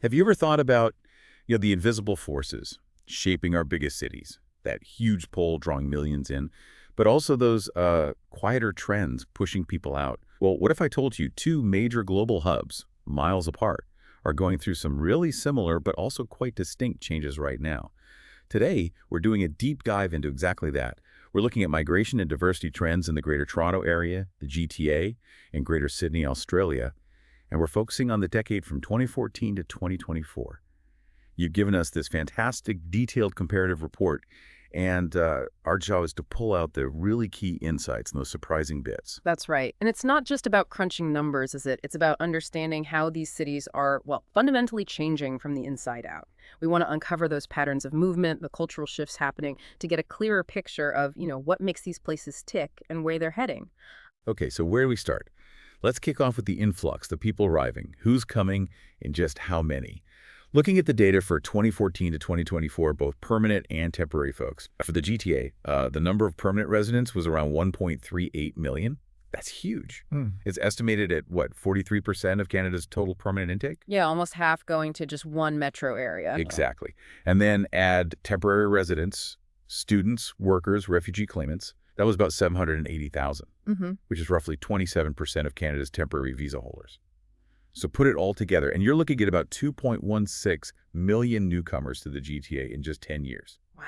Have you ever thought about, the invisible forces shaping our biggest cities? That huge pull drawing millions in, but also those quieter trends pushing people out. Well, what if I told you two major global hubs, miles apart, are going through some really similar but also quite distinct changes right now? Today, we're doing a deep dive into exactly that. We're looking at migration and diversity trends in the Greater Toronto Area, the GTA, and Greater Sydney, Australia, and we're focusing on the decade from 2014 to 2024. You've given us this fantastic, detailed comparative report, and our job is to pull out the really key insights and those surprising bits. That's right. And it's not just about crunching numbers, is it? It's about understanding how these cities are, well, fundamentally changing from the inside out. We want to uncover those patterns of movement, the cultural shifts happening, to get a clearer picture of, what makes these places tick and where they're heading. Okay, so where do we start? Let's kick off with the influx, the people arriving, who's coming, and just how many. Looking at the data for 2014 to 2024, both permanent and temporary folks. For the GTA, the number of permanent residents was around 1.38 million. That's huge. It's estimated at, 43% of Canada's total permanent intake? Yeah, almost half going to just one metro area. Exactly. And then add temporary residents, students, workers, refugee claimants. That was about 780,000, which is roughly 27% of Canada's temporary visa holders. So put it all together, and you're looking at about 2.16 million newcomers to the GTA in just 10 years. Wow.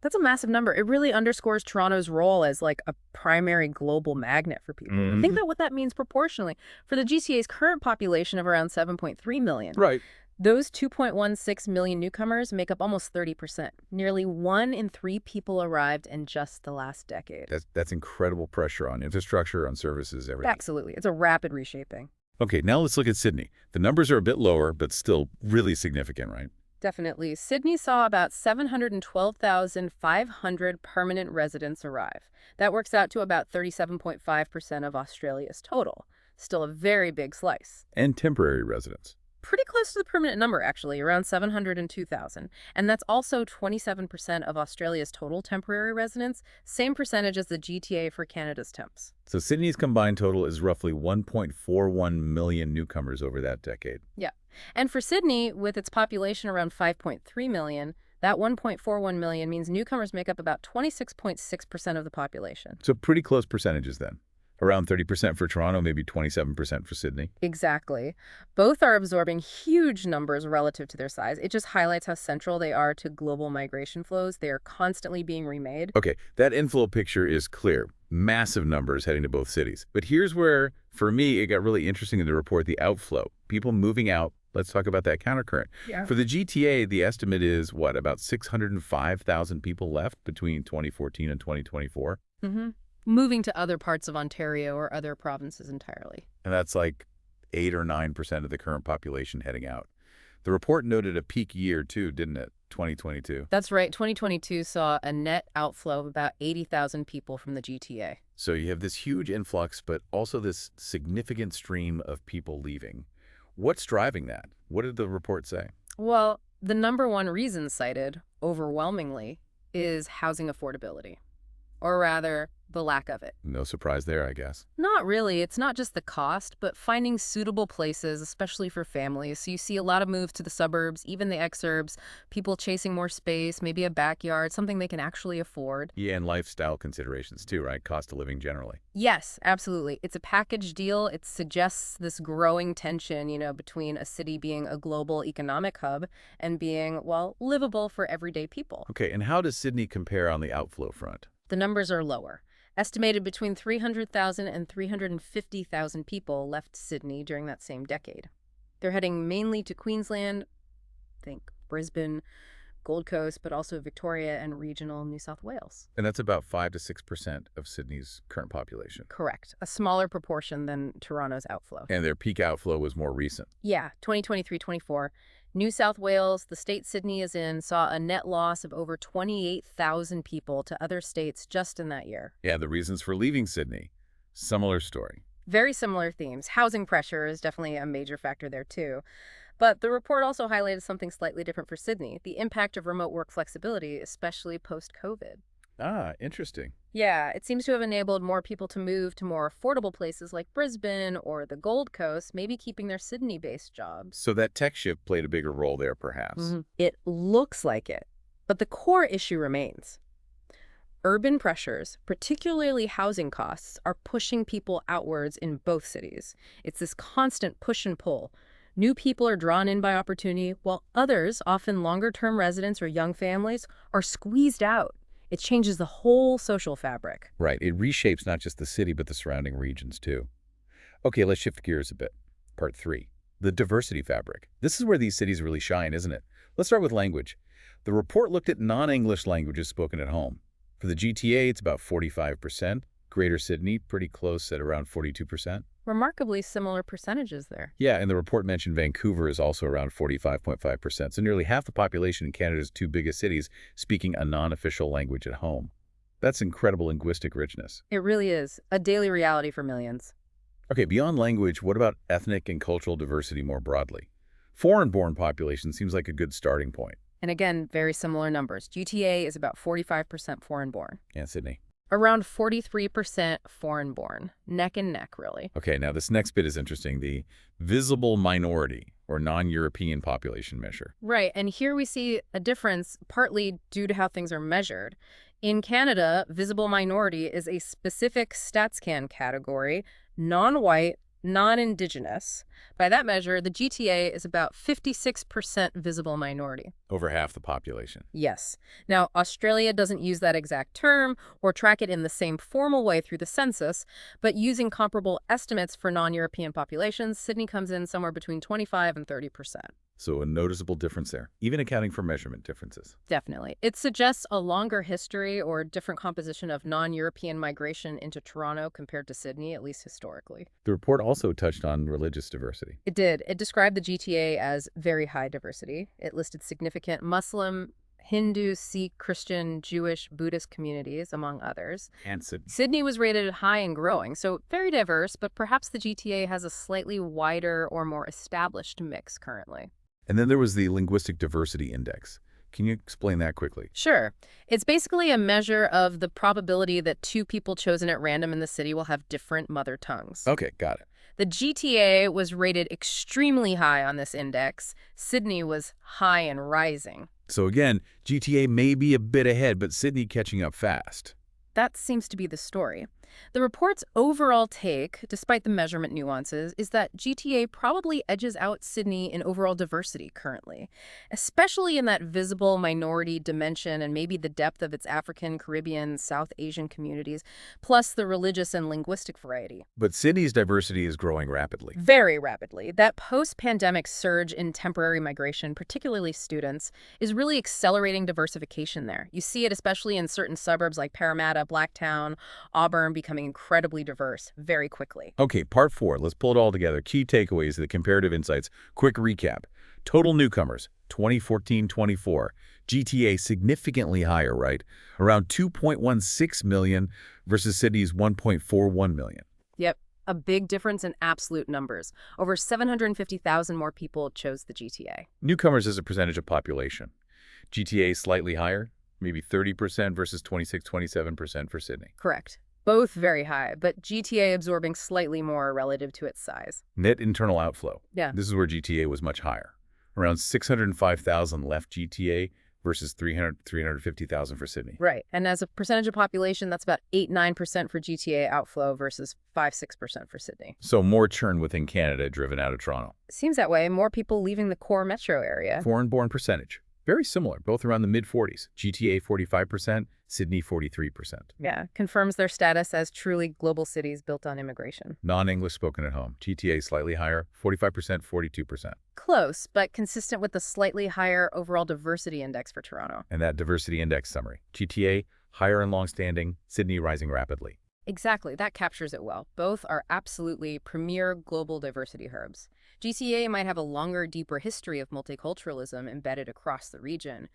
That's a massive number. It really underscores Toronto's role as like a primary global magnet for people. Think about what that means proportionally. For the GTA's current population of around 7.3 million. Right. Those 2.16 million newcomers make up almost 30%. Nearly 1 in 3 people arrived in just the last decade. That's incredible pressure on infrastructure, on services, everything. Absolutely. It's a rapid reshaping. Okay, now let's look at Sydney. The numbers are a bit lower, but still really significant, right? Definitely. Sydney saw about 712,500 permanent residents arrive. That works out to about 37.5% of Australia's total. Still a very big slice. And temporary residents. Pretty close to the permanent number, actually, around 702,000. And that's also 27% of Australia's total temporary residents, same percentage as the GTA for Canada's temps. So Sydney's combined total is roughly 1.41 million newcomers over that decade. Yeah. And for Sydney, with its population around 5.3 million, that 1.41 million means newcomers make up about 26.6% of the population. So pretty close percentages then. Around 30% for Toronto, maybe 27% for Sydney. Exactly. Both are absorbing huge numbers relative to their size. It just highlights how central they are to global migration flows. They are constantly being remade. Okay, that inflow picture is clear. Massive numbers heading to both cities. But here's where, for me, it got really interesting in the report, the outflow. People moving out. Let's talk about that countercurrent. Yeah. For the GTA, the estimate is, about 605,000 people left between 2014 and 2024? Moving to other parts of Ontario or other provinces entirely. And that's like 8 or 9% of the current population heading out. The report noted a peak year, too, didn't it? 2022. That's right. 2022 saw a net outflow of about 80,000 people from the GTA. So you have this huge influx, but also this significant stream of people leaving. What's driving that? What did the report say? Well, the number one reason cited, overwhelmingly, is housing affordability. Or rather, the lack of it. No surprise there, I guess. Not really. It's not just the cost, but finding suitable places, especially for families. So you see a lot of moves to the suburbs, even the exurbs, people chasing more space, maybe a backyard, something they can actually afford. Yeah, and lifestyle considerations too, right? Cost of living generally. Yes, absolutely. It's a package deal. It suggests this growing tension, between a city being a global economic hub and being, well, livable for everyday people. Okay, and how does Sydney compare on the outflow front? The numbers are lower. Estimated between 300,000 and 350,000 people left Sydney during that same decade. They're heading mainly to Queensland, think Brisbane, Gold Coast, but also Victoria and regional New South Wales. And that's about 5 to 6% of Sydney's current population. Correct. A smaller proportion than Toronto's outflow. And their peak outflow was more recent. Yeah, 2023-24. New South Wales, the state Sydney is in, saw a net loss of over 28,000 people to other states just in that year. Yeah, the reasons for leaving Sydney. Similar story. Very similar themes. Housing pressure is definitely a major factor there, too. But the report also highlighted something slightly different for Sydney, the impact of remote work flexibility, especially post-COVID. Ah, interesting. Yeah, it seems to have enabled more people to move to more affordable places like Brisbane or the Gold Coast, maybe keeping their Sydney-based jobs. So that tech shift played a bigger role there, perhaps. It looks like it, but the core issue remains. Urban pressures, particularly housing costs, are pushing people outwards in both cities. It's this constant push and pull. New people are drawn in by opportunity, while others, often longer-term residents or young families, are squeezed out. It changes the whole social fabric. Right. It reshapes not just the city, but the surrounding regions, too. Okay, let's shift gears a bit. Part 3. The diversity fabric. This is where these cities really shine, isn't it? Let's start with language. The report looked at non-English languages spoken at home. For the GTA, it's about 45%. Greater Sydney, pretty close at around 42%. Remarkably similar percentages there. Yeah, and the report mentioned Vancouver is also around 45.5%, so nearly half the population in Canada's two biggest cities speaking a non-official language at home. That's incredible linguistic richness. It really is a daily reality for millions. Okay, beyond language, what about ethnic and cultural diversity more broadly? Foreign-born population seems like a good starting point. And again, very similar numbers. GTA is about 45% foreign-born. And Sydney. Around 43% foreign-born. Neck and neck, really. Okay, now this next bit is interesting. The visible minority or non-European population measure. Right, and here we see a difference partly due to how things are measured. In Canada, visible minority is a specific StatsCan category, non-white, non-Indigenous. By that measure, the GTA is about 56% visible minority. Over half the population. Yes. Now, Australia doesn't use that exact term or track it in the same formal way through the census, but using comparable estimates for non-European populations, Sydney comes in somewhere between 25 and 30%. So a noticeable difference there, even accounting for measurement differences. Definitely. It suggests a longer history or different composition of non-European migration into Toronto compared to Sydney, at least historically. The report also touched on religious diversity. It did. It described the GTA as very high diversity. It listed significant Muslim, Hindu, Sikh, Christian, Jewish, Buddhist communities, among others. And Sydney. Sydney was rated high and growing, so very diverse, but perhaps the GTA has a slightly wider or more established mix currently. And then there was the Linguistic Diversity Index. Can you explain that quickly? Sure. It's basically a measure of the probability that two people chosen at random in the city will have different mother tongues. Okay, got it. The GTA was rated extremely high on this index. Sydney was high and rising. So again, GTA may be a bit ahead, but Sydney catching up fast. That seems to be the story. The report's overall take, despite the measurement nuances, is that GTA probably edges out Sydney in overall diversity currently, especially in that visible minority dimension and maybe the depth of its African, Caribbean, South Asian communities, plus the religious and linguistic variety. But Sydney's diversity is growing rapidly. Very rapidly. That post-pandemic surge in temporary migration, particularly students, is really accelerating diversification there. You see it especially in certain suburbs like Parramatta, Blacktown, Auburn, becoming incredibly diverse very quickly. Okay, part 4. Let's pull it all together. Key takeaways, the comparative insights. Quick recap. Total newcomers, 2014-24. GTA significantly higher, right? Around 2.16 million versus Sydney's 1.41 million. Yep, a big difference in absolute numbers. Over 750,000 more people chose the GTA. Newcomers as a percentage of population. GTA slightly higher, maybe 30% versus 26-27% for Sydney. Correct. Both very high, but GTA absorbing slightly more relative to its size. Net internal outflow. Yeah. This is where GTA was much higher. Around 605,000 left GTA versus 350,000 for Sydney. Right. And as a percentage of population, that's about 8-9% for GTA outflow versus 5-6% for Sydney. So more churn within Canada driven out of Toronto. Seems that way. More people leaving the core metro area. Foreign-born percentage. Very similar, both around the mid-40s. GTA 45%, Sydney 43%. Yeah, confirms their status as truly global cities built on immigration. Non-English spoken at home. GTA slightly higher, 45%, 42%. Close, but consistent with the slightly higher overall diversity index for Toronto. And that diversity index summary. GTA higher and long-standing, Sydney rising rapidly. Exactly, that captures it well. Both are absolutely premier global diversity hubs. GTA might have a longer, deeper history of multiculturalism embedded across the region,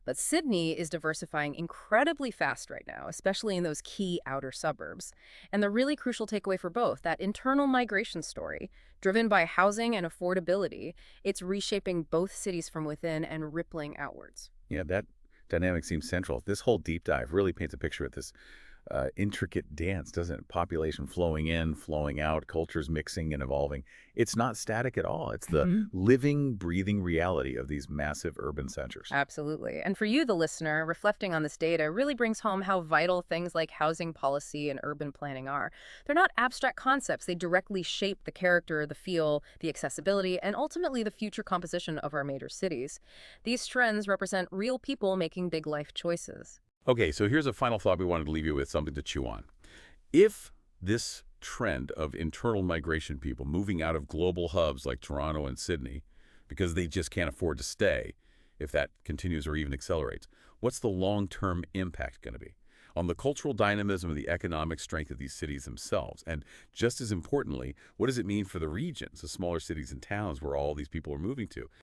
but Sydney is diversifying incredibly fast right now, especially in those key outer suburbs. And the really crucial takeaway for both, that internal migration story, driven by housing and affordability, it's reshaping both cities from within and rippling outwards. Yeah, that dynamic seems central. This whole deep dive really paints a picture of this intricate dance, doesn't it? Population flowing in, flowing out, cultures mixing and evolving. It's not static at all. It's the Mhm. living, breathing reality of these massive urban centers. Absolutely. And for you, the listener, reflecting on this data really brings home how vital things like housing policy and urban planning are. They're not abstract concepts, they directly shape the character, the feel, the accessibility, and ultimately the future composition of our major cities. These trends represent real people making big life choices. Okay, so here's a final thought we wanted to leave you with, something to chew on. If this trend of internal migration people moving out of global hubs like Toronto and Sydney, because they just can't afford to stay, if that continues or even accelerates, what's the long-term impact going to be on the cultural dynamism and the economic strength of these cities themselves? And just as importantly, what does it mean for the regions, the smaller cities and towns where all these people are moving to?